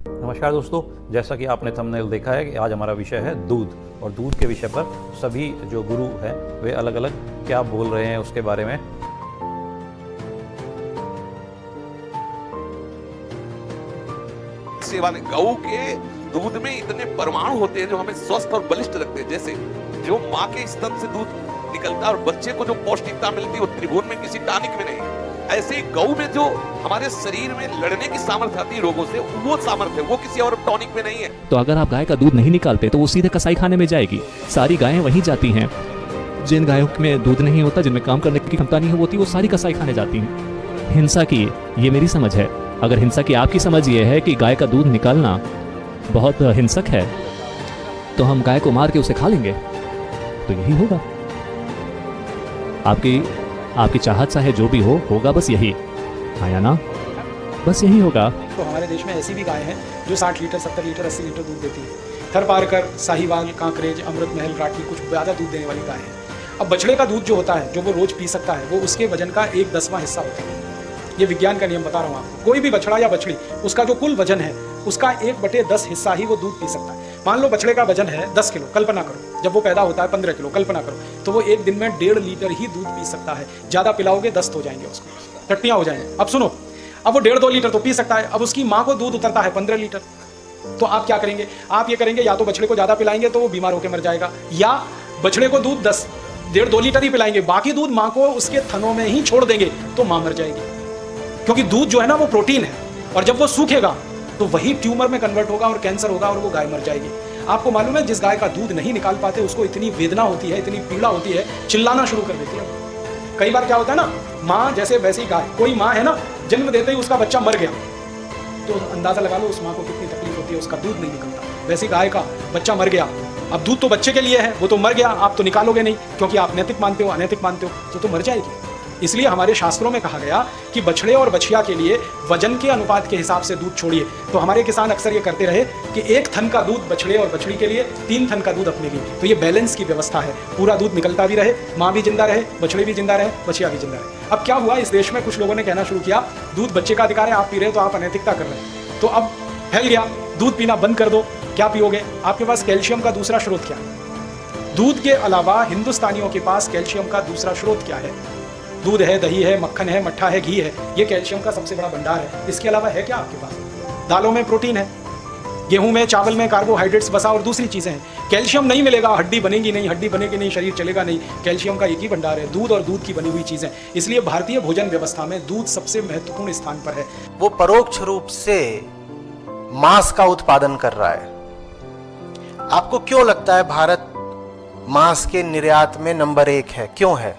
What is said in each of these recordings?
नमस्कार दोस्तों, जैसा कि आपने थंबनेल देखा है कि आज हमारा विषय है दूध। और दूध के विषय पर सभी जो गुरु हैं वे अलग अलग क्या बोल रहे हैं उसके बारे में। सेवा ने गऊ के दूध में इतने परमाणु होते हैं जो हमें स्वस्थ और बलिष्ठ रखते हैं। जैसे जो माँ के स्तन से दूध निकलता है और बच्चे को जो पौष्टिकता मिलती है वो त्रिभुवन में किसी टॉनिक में नहीं। ऐसे ही गऊ में जो हमारे शरीर में लड़ने की सामर्थ्य आती है रोगों से, वो सामर्थ्य वो किसी और टॉनिक में नहीं है। तो अगर आप गाय का दूध नहीं निकालते तो वो सीधे कसाई खाने में जाएगी। सारी गायें वहीं जाती हैं। जिन गायों में दूध नहीं होता, जिनमें काम करने की क्षमता नहीं होती, वो सारी कसाई खाने जाती हैं। हिंसा की ये मेरी समझ है। अगर हिंसा की आपकी समझ ये है कि गाय का दूध निकालना बहुत हिंसक है, तो हम गाय को मार के उसे खा लेंगे, तो यही होगा। आपकी चाहत चाहे जो भी होगा बस यही, हाँ या ना, बस यही होगा। तो हमारे देश में ऐसी भी गाय हैं जो 60 लीटर 70 लीटर 80 लीटर दूध देती है। थरपारकर, साहिवाल, कांकरेज, अमृत महल, राठी कुछ ज़्यादा दूध देने वाली गाय है। अब बछड़े का दूध जो होता है, जो वो रोज पी सकता है, वो उसके वजन का 1/10वां हिस्सा होता है। ये विज्ञान का नियम बता रहा हूँ आपको। कोई भी बछड़ा या बछड़ी, उसका जो कुल वजन है उसका 1/10 हिस्सा ही वो दूध पी सकता है। मान लो बछड़े का वजन है 10 किलो, कल्पना करो जब वो पैदा होता है 15 किलो, कल्पना करो, तो वो एक दिन में 1.5 लीटर ही दूध पी सकता है। ज़्यादा पिलाओगे दस्त हो जाएंगे, उसको टट्टियाँ हो जाएंगे। अब सुनो, अब वो 1.5-2 लीटर तो पी सकता है। अब उसकी माँ को दूध उतरता है 15 लीटर। तो आप क्या करेंगे? आप ये करेंगे, या तो बछड़े को ज़्यादा पिलाएंगे तो वो बीमार होकर मर जाएगा, या बछड़े को दूध 1.5-2 लीटर ही पिलाएंगे, बाकी दूध माँ को उसके थनों में ही छोड़ देंगे तो माँ मर जाएगी। क्योंकि दूध जो है ना वो प्रोटीन है, और जब वो सूखेगा तो वही ट्यूमर में कन्वर्ट होगा और कैंसर होगा और वो गाय मर जाएगी। आपको मालूम है, जिस गाय का दूध नहीं निकाल पाते उसको इतनी वेदना होती है, इतनी पीड़ा होती है, चिल्लाना शुरू कर देती है। कई बार क्या होता है ना, माँ जैसे वैसी गाय, कोई माँ है ना, जन्म देते ही उसका बच्चा मर गया, तो अंदाजा लगा लो उस माँ को कितनी तकलीफ होती है, उसका दूध नहीं निकलता। वैसी गाय का बच्चा मर गया, अब दूध तो बच्चे के लिए है, वो तो मर गया, आप तो निकालोगे नहीं, क्योंकि आप नैतिक मानते हो, अनैतिक मानते हो, तो मर जाएगी। इसलिए हमारे शास्त्रों में कहा गया कि बछड़े और बछिया के लिए वजन के अनुपात के हिसाब से दूध छोड़िए। तो हमारे किसान अक्सर ये करते रहे कि 1 थन का दूध बछड़े और बछड़ी के लिए, 3 थन का दूध अपने लिए। तो ये बैलेंस की व्यवस्था है, पूरा दूध निकलता भी रहे, माँ भी जिंदा रहे, बछड़े भी जिंदा रहे, बछिया भी जिंदा रहे। अब क्या हुआ, इस देश में कुछ लोगों ने कहना शुरू किया, दूध बच्चे का अधिकार है, आप पी रहे हो तो आप अनैतिकता कर रहे हैं। तो अब फैल गया, दूध पीना बंद कर दो। क्या पियोगे? आपके पास कैल्शियम का दूसरा स्रोत क्या है? दूध के अलावा हिंदुस्तानियों के पास कैल्शियम का दूसरा स्रोत क्या है? दूध है, दही है, मक्खन है, मट्ठा है, घी है, ये कैल्शियम का सबसे बड़ा भंडार है। इसके अलावा है क्या आपके पास? दालों में प्रोटीन है, गेहूं में, चावल में कार्बोहाइड्रेट्स, वसा और दूसरी चीजें हैं। कैल्शियम नहीं मिलेगा, हड्डी बनेगी नहीं, हड्डी बनेगी नहीं, शरीर चलेगा नहीं। कैल्शियम का एक ही भंडार है, दूध और दूध की बनी हुई चीजें। इसलिए भारतीय भोजन व्यवस्था में दूध सबसे महत्वपूर्ण स्थान पर है। वो परोक्ष रूप से मांस का उत्पादन कर रहा है। आपको क्यों लगता है भारत मांस के निर्यात में नंबर 1 है? क्यों है?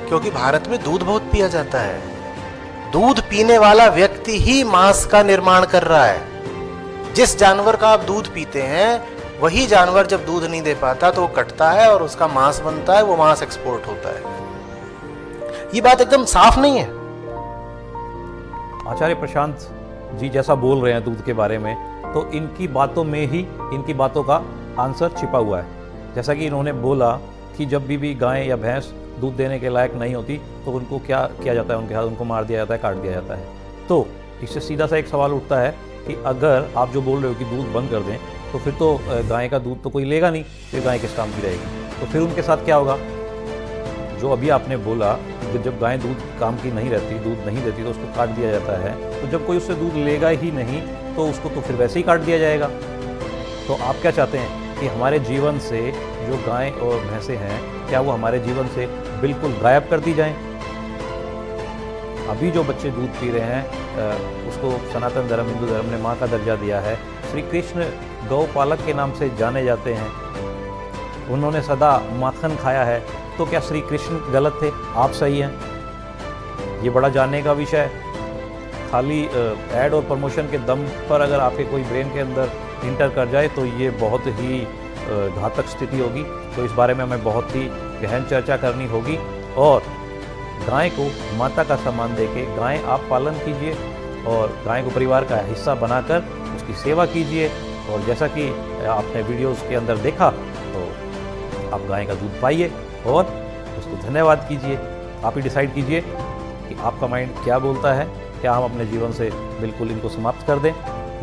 क्योंकि भारत में दूध बहुत पिया जाता है। दूध पीने वाला व्यक्ति ही मांस का निर्माण कर रहा है। जिस जानवर का आप दूध पीते हैं, वही जानवर जब दूध नहीं दे पाता तो वो कटता है और उसका मांस बनता है, वो मांस एक्सपोर्ट होता है। ये बात एकदम साफ नहीं है? आचार्य प्रशांत जी जैसा बोल रहे हैं दूध के बारे में, तो इनकी बातों में ही इनकी बातों का आंसर छिपा हुआ है। जैसा कि इन्होंने बोला कि जब भी गाय या भैंस दूध देने के लायक नहीं होती तो उनको क्या किया जाता है, उनके हाथ उनको मार दिया जाता है, काट दिया जाता है। तो इससे सीधा सा एक सवाल उठता है कि अगर आप जो बोल रहे हो कि दूध बंद कर दें, तो फिर तो गाय का दूध तो कोई लेगा नहीं, फिर गाय किस काम की रहेगी? तो फिर उनके साथ क्या होगा? जो अभी आपने बोला कि जब गाय दूध काम की नहीं रहती, दूध नहीं देती, तो उसको काट दिया जाता है। तो जब कोई उससे दूध लेगा ही नहीं तो उसको तो फिर वैसे ही काट दिया जाएगा। तो आप क्या चाहते हैं कि हमारे जीवन से जो गाय और भैंसें हैं, क्या वो हमारे जीवन से बिल्कुल गायब कर दी जाएं? अभी जो बच्चे दूध पी रहे हैं उसको सनातन धर्म, हिंदू धर्म ने माँ का दर्जा दिया है। श्री कृष्ण गौपालक के नाम से जाने जाते हैं, उन्होंने सदा माखन खाया है। तो क्या श्री कृष्ण गलत थे? आप सही हैं? ये बड़ा जानने का विषय है। खाली ऐड और प्रमोशन के दम पर अगर आपके कोई ब्रेन के अंदर इंटर कर जाए तो ये बहुत ही घातक स्थिति होगी। तो इस बारे में हमें बहुत ही गहन चर्चा करनी होगी। और गाय को माता का सम्मान देके गाय आप पालन कीजिए और गाय को परिवार का हिस्सा बनाकर उसकी सेवा कीजिए। और जैसा कि आपने वीडियोस के अंदर देखा, तो आप गाय का दूध पाइए और उसको धन्यवाद कीजिए। आप ही डिसाइड कीजिए कि आपका माइंड क्या बोलता है। क्या हम अपने जीवन से बिल्कुल इनको समाप्त कर दें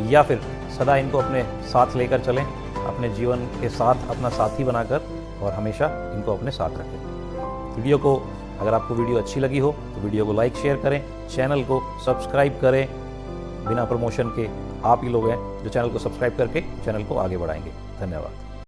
या फिर सदा इनको अपने साथ लेकर चलें, अपने जीवन के साथ अपना साथी बनाकर, और हमेशा इनको अपने साथ रखें। वीडियो को, अगर आपको वीडियो अच्छी लगी हो तो वीडियो को लाइक शेयर करें, चैनल को सब्सक्राइब करें। बिना प्रमोशन के आप ही लोग हैं जो चैनल को सब्सक्राइब करके चैनल को आगे बढ़ाएंगे। धन्यवाद।